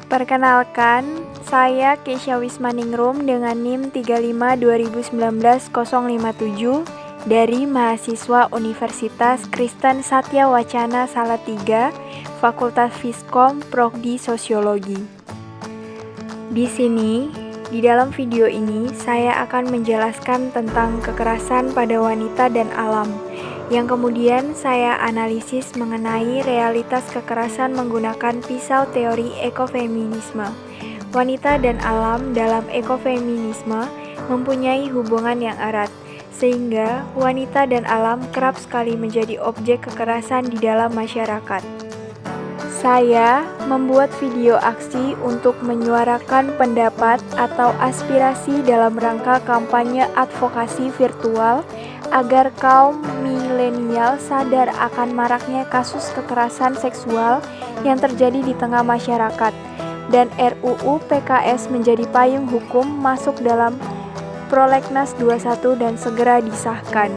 Perkenalkan, saya Keisha Wismaningrum dengan NIM 352019-057 dari mahasiswa Universitas Kristen Satya Wacana Salatiga, Fakultas Fiskom, Prodi Sosiologi. Di sini, di dalam video ini, saya akan menjelaskan tentang kekerasan pada wanita dan alam, yang kemudian saya analisis mengenai realitas kekerasan menggunakan pisau teori ekofeminisme. Wanita dan alam dalam ekofeminisme mempunyai hubungan yang erat, sehingga wanita dan alam kerap sekali menjadi objek kekerasan di dalam masyarakat. Saya membuat video aksi untuk menyuarakan pendapat atau aspirasi dalam rangka kampanye advokasi virtual agar kaum milenial sadar akan maraknya kasus kekerasan seksual yang terjadi di tengah masyarakat, dan RUU PKS menjadi payung hukum masuk dalam Prolegnas 21 dan segera disahkan.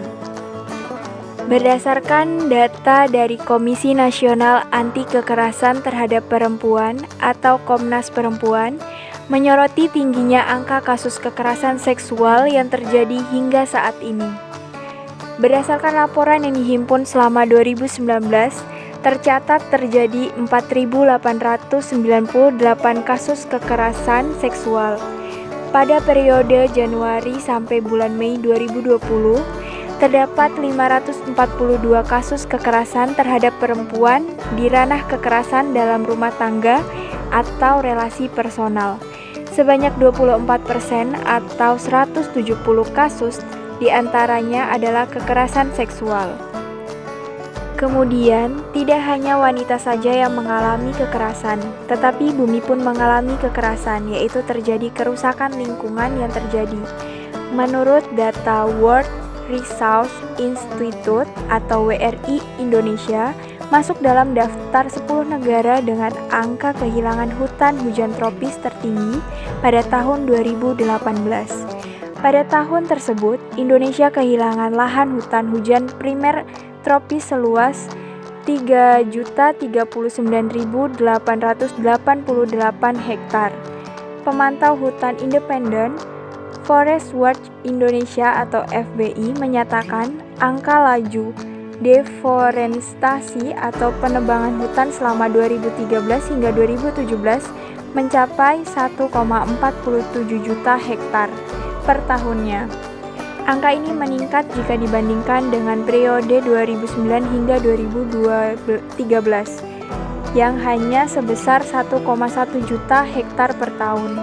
Berdasarkan data dari Komisi Nasional Anti Kekerasan Terhadap Perempuan atau Komnas Perempuan, menyoroti tingginya angka kasus kekerasan seksual yang terjadi hingga saat ini. Berdasarkan laporan yang dihimpun selama 2019, tercatat terjadi 4.898 kasus kekerasan seksual. Pada periode Januari sampai bulan Mei 2020, terdapat 542 kasus kekerasan terhadap perempuan di ranah kekerasan dalam rumah tangga atau relasi personal. Sebanyak 24% atau 170 kasus diantaranya adalah kekerasan seksual. Kemudian, tidak hanya wanita saja yang mengalami kekerasan, tetapi bumi pun mengalami kekerasan, yaitu terjadi kerusakan lingkungan yang terjadi. Menurut data World Resource Institute atau WRI Indonesia, masuk dalam daftar 10 negara dengan angka kehilangan hutan hujan tropis tertinggi pada tahun 2018. Pada tahun tersebut, Indonesia kehilangan lahan hutan hujan primer tropis seluas 3.039.888 hektar. Pemantau hutan independen Forest Watch Indonesia atau FBI menyatakan angka laju deforestasi atau penebangan hutan selama 2013 hingga 2017 mencapai 1,47 juta hektar per tahunnya. Angka ini meningkat jika dibandingkan dengan periode 2009 hingga 2013 yang hanya sebesar 1,1 juta hektar per tahun.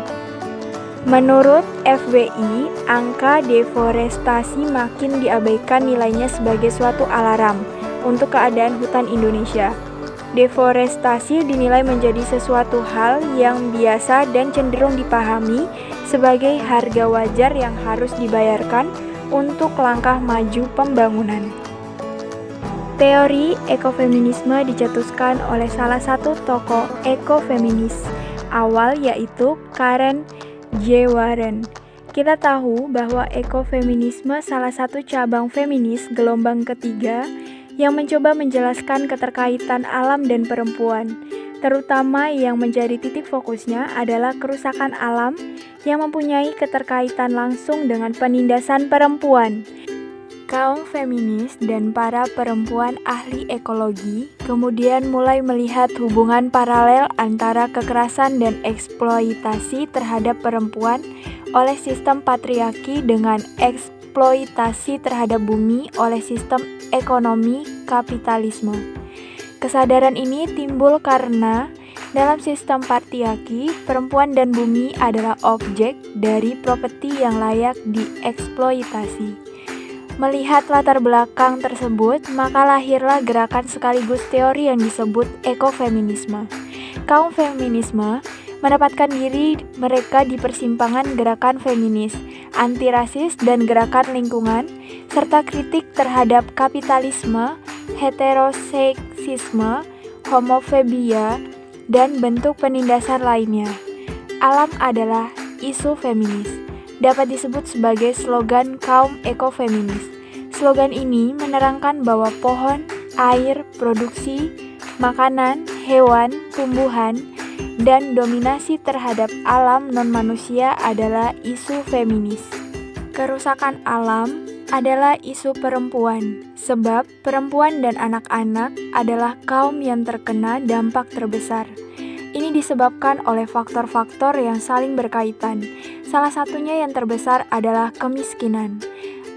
Menurut FBI, angka deforestasi makin diabaikan nilainya sebagai suatu alarm untuk keadaan hutan Indonesia. Deforestasi dinilai menjadi sesuatu hal yang biasa dan cenderung dipahami sebagai harga wajar yang harus dibayarkan untuk langkah maju pembangunan. Teori ekofeminisme dicetuskan oleh salah satu tokoh ekofeminis awal, yaitu Karen J. Warren. Kita tahu bahwa ekofeminisme salah satu cabang feminis gelombang ketiga yang mencoba menjelaskan keterkaitan alam dan perempuan, terutama yang menjadi titik fokusnya adalah kerusakan alam yang mempunyai keterkaitan langsung dengan penindasan perempuan. Kaum feminis dan para perempuan ahli ekologi kemudian mulai melihat hubungan paralel antara kekerasan dan eksploitasi terhadap perempuan oleh sistem patriarki dengan eksploitasi terhadap bumi oleh sistem ekonomi kapitalisme. Kesadaran ini timbul karena dalam sistem patriarki, perempuan dan bumi adalah objek dari properti yang layak dieksploitasi. Melihat latar belakang tersebut, maka lahirlah gerakan sekaligus teori yang disebut ekofeminisme. Kaum feminisme menempatkan diri mereka di persimpangan gerakan feminis, anti-rasis dan gerakan lingkungan, serta kritik terhadap kapitalisme, heteroseksisme, homofobia, dan bentuk penindasan lainnya. Alam adalah isu feminis. Dapat disebut sebagai slogan kaum ekofeminis. Slogan ini menerangkan bahwa pohon, air, produksi, makanan, hewan, tumbuhan dan dominasi terhadap alam non-manusia adalah isu feminis. Kerusakan alam adalah isu perempuan, sebab perempuan dan anak-anak adalah kaum yang terkena dampak terbesar. Ini disebabkan oleh faktor-faktor yang saling berkaitan. Salah satunya yang terbesar adalah kemiskinan.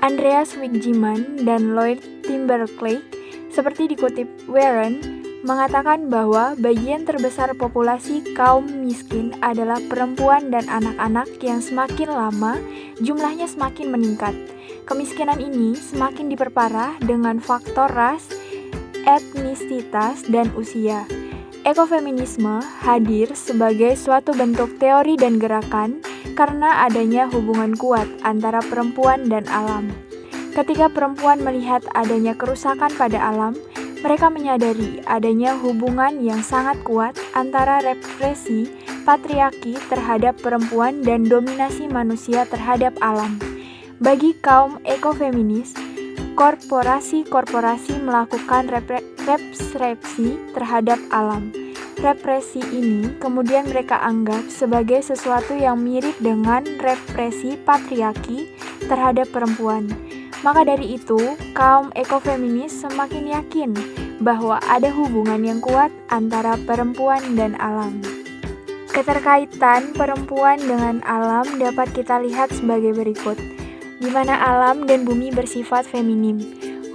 Andreas Wigjiman dan Lloyd Timberlake, seperti dikutip Warren, mengatakan bahwa bagian terbesar populasi kaum miskin adalah perempuan dan anak-anak yang semakin lama jumlahnya semakin meningkat. Kemiskinan ini semakin diperparah dengan faktor ras, etnisitas, dan usia. Ekofeminisme hadir sebagai suatu bentuk teori dan gerakan karena adanya hubungan kuat antara perempuan dan alam. Ketika perempuan melihat adanya kerusakan pada alam, mereka menyadari adanya hubungan yang sangat kuat antara represi patriarki terhadap perempuan dan dominasi manusia terhadap alam. Bagi kaum ekofeminis, korporasi-korporasi melakukan represi terhadap alam. Represi ini kemudian mereka anggap sebagai sesuatu yang mirip dengan represi patriarki terhadap perempuan. Maka dari itu, kaum ekofeminis semakin yakin bahwa ada hubungan yang kuat antara perempuan dan alam. Keterkaitan perempuan dengan alam dapat kita lihat sebagai berikut, di mana alam dan bumi bersifat feminim.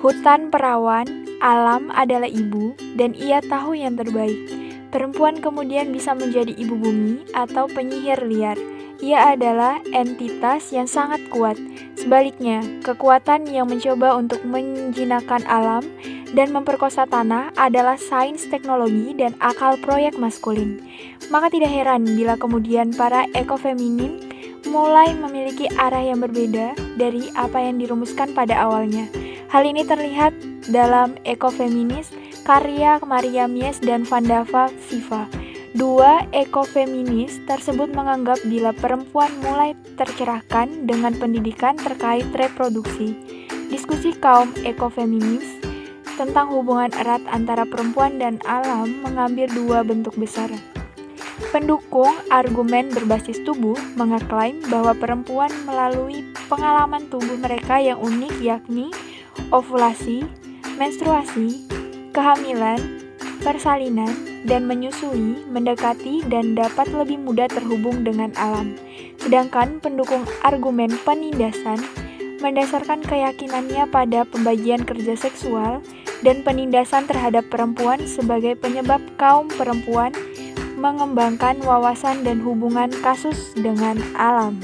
Hutan perawan, alam adalah ibu, dan ia tahu yang terbaik. Perempuan kemudian bisa menjadi ibu bumi atau penyihir liar. Ia adalah entitas yang sangat kuat. Sebaliknya, kekuatan yang mencoba untuk menjinakkan alam dan memperkosa tanah adalah sains teknologi dan akal proyek maskulin. Maka tidak heran bila kemudian para ekofeminim mulai memiliki arah yang berbeda dari apa yang dirumuskan pada awalnya. Hal ini terlihat dalam Ekofeminis karya Maria Mies dan Vandana Shiva. Dua ekofeminis tersebut menganggap bila perempuan mulai tercerahkan dengan pendidikan terkait reproduksi. Diskusi kaum ekofeminis tentang hubungan erat antara perempuan dan alam mengambil dua bentuk besar. Pendukung argumen berbasis tubuh mengeklaim bahwa perempuan melalui pengalaman tubuh mereka yang unik yakni ovulasi, menstruasi, kehamilan, persalinan, dan menyusui, mendekati, dan dapat lebih mudah terhubung dengan alam. Sedangkan pendukung argumen penindasan mendasarkan keyakinannya pada pembagian kerja seksual dan penindasan terhadap perempuan sebagai penyebab kaum perempuan mengembangkan wawasan dan hubungan kasus dengan alam.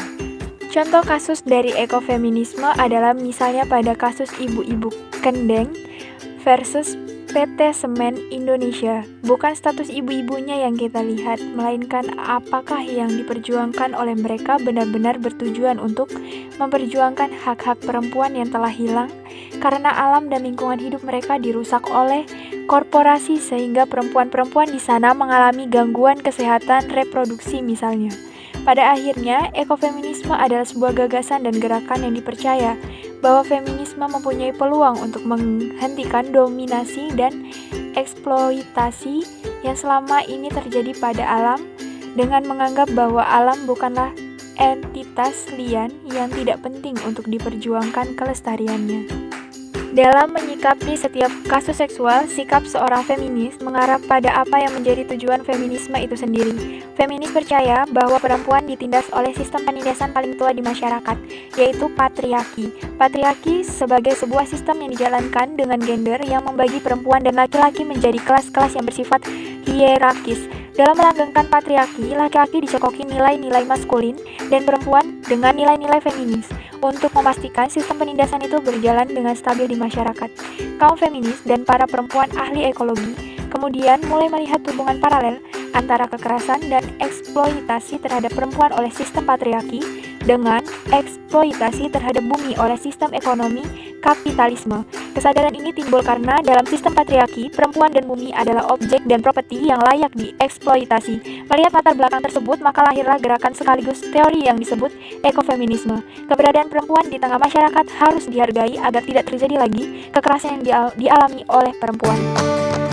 Contoh kasus dari ekofeminisme adalah misalnya pada kasus ibu-ibu Kendeng versus PT Semen Indonesia. Bukan status ibu-ibunya yang kita lihat, melainkan apakah yang diperjuangkan oleh mereka benar-benar bertujuan untuk memperjuangkan hak-hak perempuan yang telah hilang karena alam dan lingkungan hidup mereka dirusak oleh korporasi sehingga perempuan-perempuan di sana mengalami gangguan kesehatan reproduksi misalnya. Pada akhirnya, ekofeminisme adalah sebuah gagasan dan gerakan yang dipercaya bahwa feminisme mempunyai peluang untuk menghentikan dominasi dan eksploitasi yang selama ini terjadi pada alam dengan menganggap bahwa alam bukanlah entitas liar yang tidak penting untuk diperjuangkan kelestariannya. Dalam menyikapi setiap kasus seksual, sikap seorang feminis mengarah pada apa yang menjadi tujuan feminisme itu sendiri. Feminis percaya bahwa perempuan ditindas oleh sistem penindasan paling tua di masyarakat, yaitu patriarki. Patriarki sebagai sebuah sistem yang dijalankan dengan gender yang membagi perempuan dan laki-laki menjadi kelas-kelas yang bersifat hierarkis. Dalam melanggengkan patriarki, laki-laki dicekoki nilai-nilai maskulin dan perempuan dengan nilai-nilai feminis untuk memastikan sistem penindasan itu berjalan dengan stabil di masyarakat. Kaum feminis dan para perempuan ahli ekologi kemudian mulai melihat hubungan paralel antara kekerasan dan eksploitasi terhadap perempuan oleh sistem patriarki dengan eksploitasi terhadap bumi oleh sistem ekonomi kapitalisme. Kesadaran ini timbul karena dalam sistem patriarki, perempuan dan bumi adalah objek dan properti yang layak dieksploitasi. Melihat latar belakang tersebut, maka lahirlah gerakan sekaligus teori yang disebut ekofeminisme. Keberadaan perempuan di tengah masyarakat harus dihargai agar tidak terjadi lagi kekerasan yang dialami oleh perempuan.